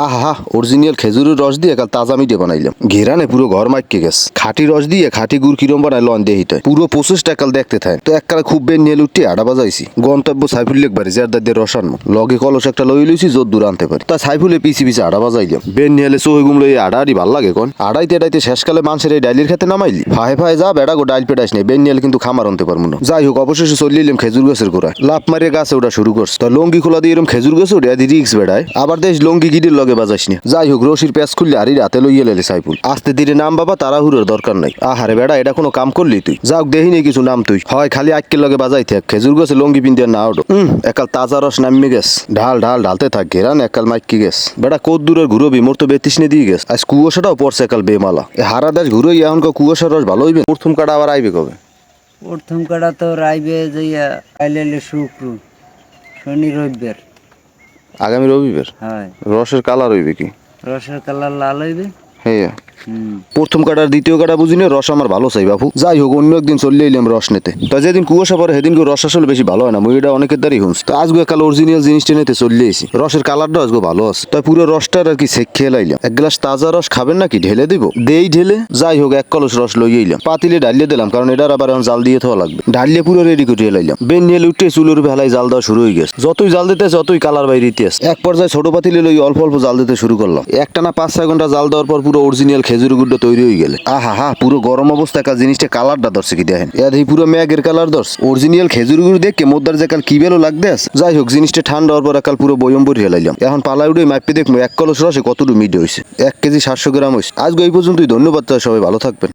আহা অরিজিনাল খেজুরের রস দিয়ে কাল তাজা মিটে বানাইলাম, ঘেরানে পুরো ঘর মাইকে গেছে। খাঁটি রস দিয়ে খাঁটি গুড় কিরম বানাইলো অন দেহিতে পুরো প্রসেসটা কাল দেখতে থাকে। তো এককালে খুব বেন নিয়ে উঠে আডা বাজাইছি। গন্তব্য সাইফুল একবারে জেরদার দিয়ে রস আনবো, লগে কলস একটা লই লইছি যত দূর আনতে পারি। তা সাইফুলে পিছি পিছি আডা বাজাইলাম। বেন নিয়ে চোহে গুমলো এই আডারই ভাল লাগে কোন। আড়াইতে আড়াইতে শেষকালে মানুষের এই ডাইলির খেতে নামাইলি ফাহে ফাহে যা বেড়া গো ডাইল পেটাইস নেই। বেন নিয়ে কিন্তু খামার আনতে পারবো না। যাই হোক অবশেষে চলিলাম খেজুর গাছের গোড়ায়। লাভ মারিয়ে গাছে ওটা শুরু করছে। তা লঙ্গি খোলা দিয়ে এরকম খেজুর গাছে ওটা রিক্স বেড়ায়। আবার দেশ লঙ্গি গিডির লগে বাজাইস না। যাই হোক রশির প্যাঁচ খুললে আরি রাতে লইয়ে লেলে সাইফুল। আস্তে ধীরে নাম বাবা, তাড়াহুড়োর দরকার নাই। আহারে বেড়া এটা কোনো কাম করলি তুই? যাক দেহি নেই কিছু নাম তুই হয় খালি আজকের লগে বাজাই থাক। খেজুর গাছে লঙ্গি পিন্দিয়া না ওটো একাল তাজা রস নামিয়ে গেছ। ঢাল ঢাল ঢালতে থাক ঘেরান একাল মাইকি গেছ। বেড়া কত দূরের ঘুরবি, মোর তো বেতিসনে দিয়ে গেছ। আজ কুয়াশাটাও পড়ছে একাল বেমালা। হারা দেশ ঘুরোই এখন কুয়াশার রস ভালো হইবে। প্রথম কাটা আবার আইবে কবে? প্রথম কাটা তো রাইবে যাইয়া কাইলে শুক্র শনি রবিবার। আগামী রবিবার? হয়। রসের কালার হইবে কি? রসের কালার লাল হইবে। হ্যাঁ প্রথম কাটার দ্বিতীয় কাটা বুঝি না, রস আমার ভালো চাই বাপু। যাই হোক অন্য একদিন চলে এলাম রস নিতে। তা যেদিন কুয়াশা পরে সেদিন রস আসলে বেশি ভালো হয় না, মই এটা অনেকের দ্বারাই শুনছি। তো আজকে কাল অরিজিনাল জিনিসটা নিতে চলে এসেছি। রসের কালারটা আজকে ভালো আছে। তাই পুরো রসটার আর কি সেক খেয়ে লাইলাম। এক গ্লাস তাজা রস খাবেন নাকি ঢেলে দিব? দেই ঢেলে। যাই হোক এক কলস রস লইয়ে এলাম, পাতিলে ডালিয়ে দিলাম কারণ এটার আবার এখন জাল দিয়ে থাকা লাগবে। ডালিয়ে পুরো রেডি করে লাইলাম। বেন নিয়ে উঠে চুলোর বেলায় জাল দেওয়া শুরু হয়ে গেছে। যতই জাল দিতে যতই কালার বাইরে দিতেছে। এক পর্যায়ে ছোট পাতিলে লই অল্প অল্প জাল দিতে শুরু করলাম। একটানা 5-6 ঘন্টা জাল দেওয়ার পর পুরো অরিজিনাল খেজুর গুড়টা তৈরি হয়ে গেলে আহা হা পুরো গরম অবস্থায় কাল জিনিসটা কালারটা ধরছে কি দেখেন। এই পুরো ম্যাগের কালার ধরছে। অরিজিনাল খেজুর গুড় দেখে মোদ্দার যে কাল কি বেলো লাগতে আছে। যাই হোক জিনিসটা ঠান্ডা হওয়ার পর কাল পুরো বয়ম ভরে হেলাইলাম। এখন পালা উঠে মাপে দেখবো এক কলস রসে কতটুকু মিট হয়েছে। 1 কেজি 700 গ্রাম হয়েছে। আজকে এই পর্যন্তই। ধন্যবাদ, সবাই ভালো থাকবেন।